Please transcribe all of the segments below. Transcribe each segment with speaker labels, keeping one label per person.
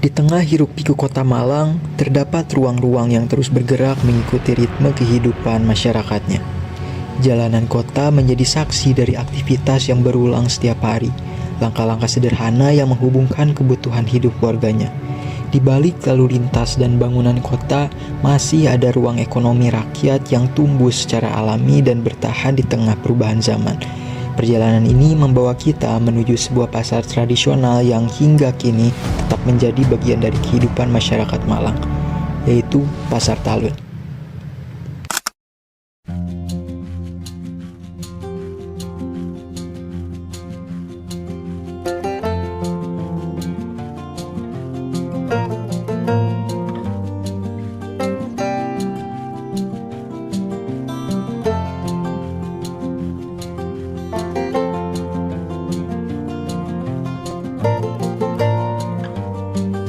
Speaker 1: Di tengah hiruk-pikuk kota Malang, terdapat ruang-ruang yang terus bergerak mengikuti ritme kehidupan masyarakatnya. Jalanan kota menjadi saksi dari aktivitas yang berulang setiap hari, langkah-langkah sederhana yang menghubungkan kebutuhan hidup warganya. Di balik lalu lintas dan bangunan kota, masih ada ruang ekonomi rakyat yang tumbuh secara alami dan bertahan di tengah perubahan zaman. Perjalanan ini membawa kita menuju sebuah pasar tradisional yang hingga kini tetap menjadi bagian dari kehidupan masyarakat Malang, yaitu Pasar Talun.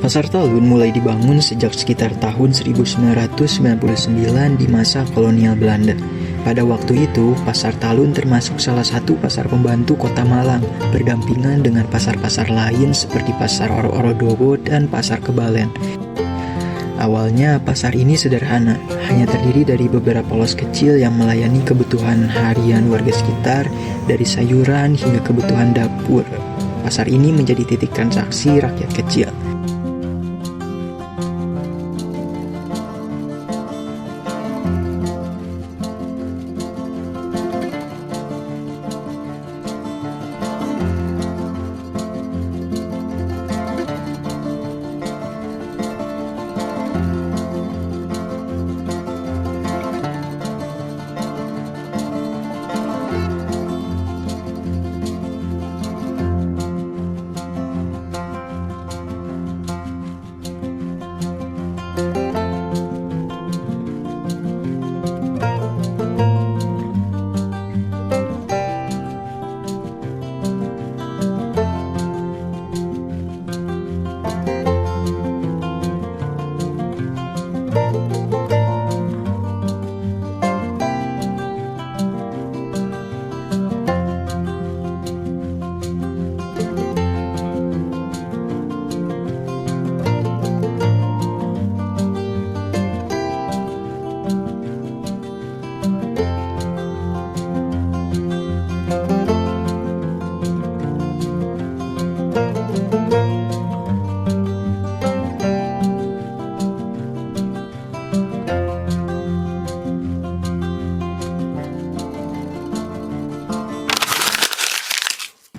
Speaker 1: Pasar Talun mulai dibangun sejak sekitar tahun 1999 di masa kolonial Belanda. Pada waktu itu, Pasar Talun termasuk salah satu pasar pembantu kota Malang, berdampingan dengan pasar-pasar lain seperti Pasar Oro-Orodowo dan Pasar Kebalen. Awalnya, pasar ini sederhana, hanya terdiri dari beberapa los kecil yang melayani kebutuhan harian warga sekitar, dari sayuran hingga kebutuhan dapur. Pasar ini menjadi titik transaksi rakyat kecil.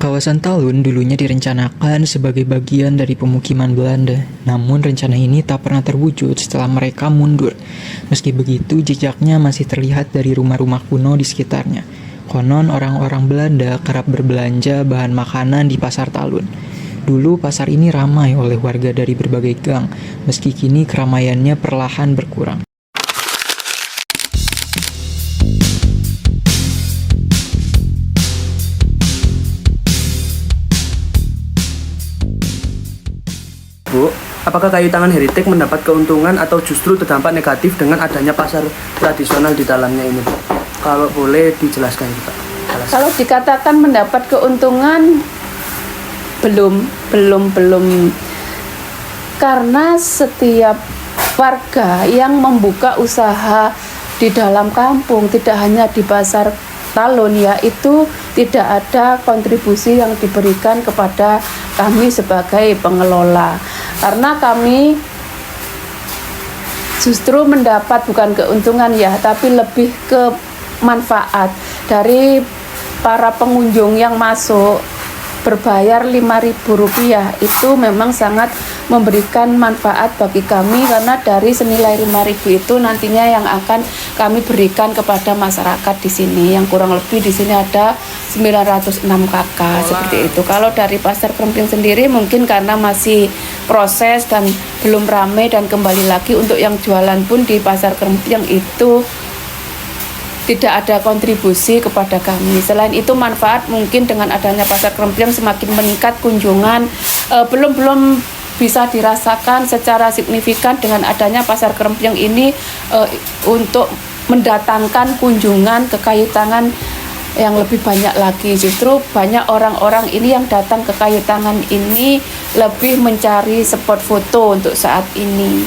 Speaker 1: Kawasan Talun dulunya direncanakan sebagai bagian dari pemukiman Belanda, namun rencana ini tak pernah terwujud setelah mereka mundur. Meski begitu, jejaknya masih terlihat dari rumah-rumah kuno di sekitarnya. Konon orang-orang Belanda kerap berbelanja bahan makanan di Pasar Talun. Dulu pasar ini ramai oleh warga dari berbagai gang, meski kini keramaiannya perlahan berkurang.
Speaker 2: Bu, apakah kayu tangan heritage mendapat keuntungan atau justru terdampak negatif dengan adanya pasar tradisional di dalamnya ini, Bu? Kalau boleh dijelaskan, Pak.
Speaker 3: Kalau dikatakan mendapat keuntungan, belum. Karena setiap warga yang membuka usaha di dalam kampung, tidak hanya di Pasar Talun ya, itu tidak ada kontribusi yang diberikan kepada kami sebagai pengelola. Karena kami justru mendapat bukan keuntungan ya, tapi lebih ke manfaat dari para pengunjung yang masuk berbayar Rp5.000 itu memang sangat memberikan manfaat bagi kami, karena dari senilai Rp5.000 itu nantinya yang akan kami berikan kepada masyarakat di sini, yang kurang lebih di sini ada 906 KK seperti itu. Kalau dari Pasar Krempling sendiri mungkin karena masih proses dan belum ramai, dan kembali lagi untuk yang jualan pun di Pasar Krempling itu tidak ada kontribusi kepada kami. Selain itu manfaat mungkin dengan adanya Pasar Krempling semakin meningkat kunjungan, belum bisa dirasakan secara signifikan dengan adanya Pasar Krempling ini untuk mendatangkan kunjungan ke kayu tangan yang lebih banyak lagi. Justru banyak orang-orang ini yang datang ke Kayu Tangan ini lebih mencari spot foto untuk saat ini.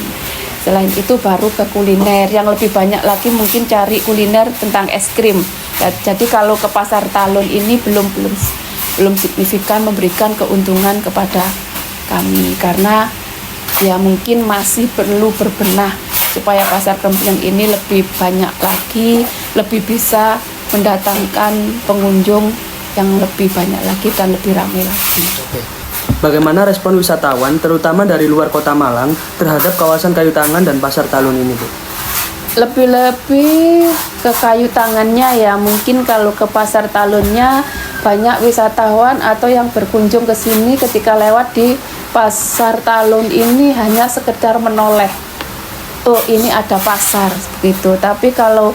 Speaker 3: Selain itu baru ke kuliner, yang lebih banyak lagi mungkin cari kuliner tentang es krim. Jadi kalau ke Pasar Talun ini belum signifikan memberikan keuntungan kepada kami, karena ya mungkin masih perlu berbenah supaya Pasar Kempleng ini lebih banyak lagi, lebih bisa mendatangkan pengunjung yang lebih banyak lagi dan lebih ramai lagi.
Speaker 2: Bagaimana respon wisatawan, terutama dari luar kota Malang, terhadap kawasan Kayu Tangan dan Pasar Talun ini, Bu?
Speaker 3: Lebih-lebih ke Kayu Tangannya ya, mungkin kalau ke Pasar Talunnya banyak wisatawan atau yang berkunjung ke sini ketika lewat di Pasar Talun ini hanya sekedar menoleh, oh ini ada pasar begitu. Tapi kalau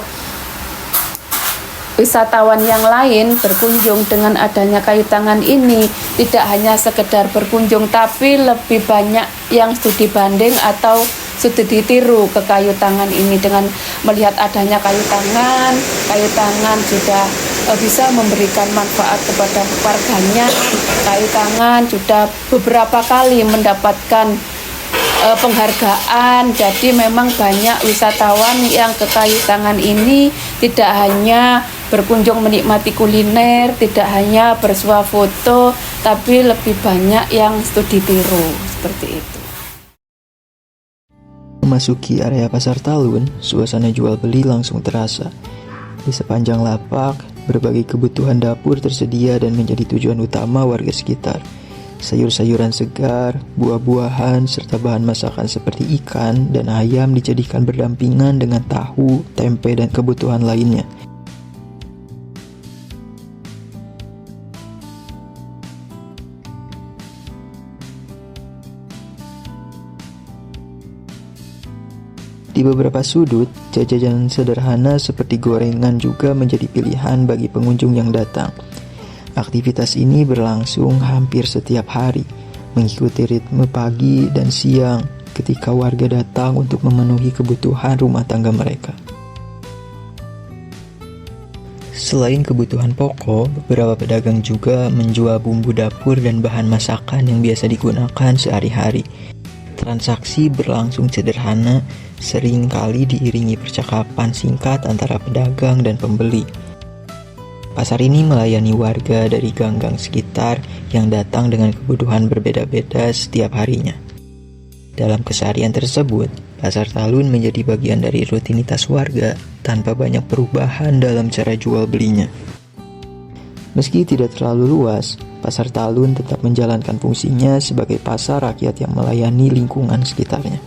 Speaker 3: wisatawan yang lain berkunjung dengan adanya Kayu Tangan ini tidak hanya sekedar berkunjung, tapi lebih banyak yang studi banding atau studi ditiru ke Kayu Tangan ini dengan melihat adanya Kayu Tangan. Kayu Tangan sudah bisa memberikan manfaat kepada warganya. Kayu Tangan sudah beberapa kali mendapatkan penghargaan. Jadi memang banyak wisatawan yang ke Kayu Tangan ini tidak hanya berkunjung menikmati kuliner, tidak hanya bersuah foto, tapi lebih banyak yang studi tiru seperti itu.
Speaker 1: Memasuki area Pasar Talun, suasana jual beli langsung terasa. Di sepanjang lapak, berbagai kebutuhan dapur tersedia dan menjadi tujuan utama warga sekitar. Sayur-sayuran segar, buah-buahan, serta bahan masakan seperti ikan dan ayam dijadikan berdampingan dengan tahu, tempe, dan kebutuhan lainnya. Di beberapa sudut, jajanan sederhana seperti gorengan juga menjadi pilihan bagi pengunjung yang datang. Aktivitas ini berlangsung hampir setiap hari, mengikuti ritme pagi dan siang ketika warga datang untuk memenuhi kebutuhan rumah tangga mereka. Selain kebutuhan pokok, beberapa pedagang juga menjual bumbu dapur dan bahan masakan yang biasa digunakan sehari-hari. Transaksi berlangsung sederhana, sering kali diiringi percakapan singkat antara pedagang dan pembeli. Pasar ini melayani warga dari gang-gang sekitar yang datang dengan kebutuhan berbeda-beda setiap harinya. Dalam keseharian tersebut, Pasar Talun menjadi bagian dari rutinitas warga tanpa banyak perubahan dalam cara jual belinya. Meski tidak terlalu luas, Pasar Talun tetap menjalankan fungsinya sebagai pasar rakyat yang melayani lingkungan sekitarnya.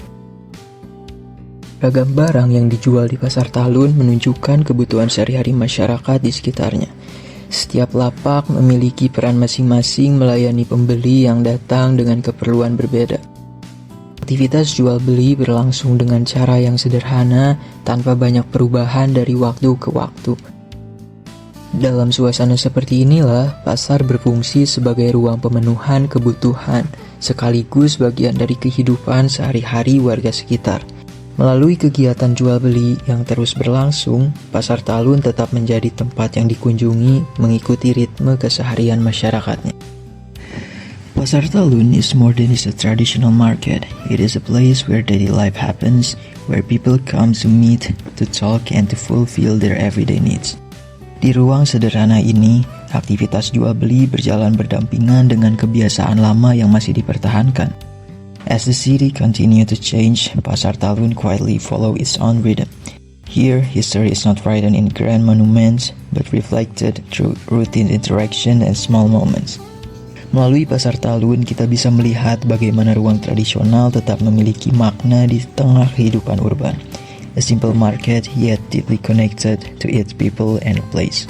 Speaker 1: Ragam barang yang dijual di Pasar Talun menunjukkan kebutuhan sehari-hari masyarakat di sekitarnya. Setiap lapak memiliki peran masing-masing melayani pembeli yang datang dengan keperluan berbeda. Aktivitas jual beli berlangsung dengan cara yang sederhana tanpa banyak perubahan dari waktu ke waktu. Dalam suasana seperti inilah, pasar berfungsi sebagai ruang pemenuhan kebutuhan, sekaligus bagian dari kehidupan sehari-hari warga sekitar. Melalui kegiatan jual beli yang terus berlangsung, Pasar Talun tetap menjadi tempat yang dikunjungi mengikuti ritme keseharian masyarakatnya. Pasar Talun is more than just a traditional market. It is a place where daily life happens, where people come to meet, to talk, and to fulfill their everyday needs. Di ruang sederhana ini, aktivitas jual beli berjalan berdampingan dengan kebiasaan lama yang masih dipertahankan. As the city continued to change, Pasar Talun quietly followed its own rhythm. Here, history is not written in grand monuments, but reflected through routine interaction and small moments. Melalui Pasar Talun, kita bisa melihat bagaimana ruang tradisional tetap memiliki makna di tengah kehidupan urban. A simple market, yet deeply connected to its people and place.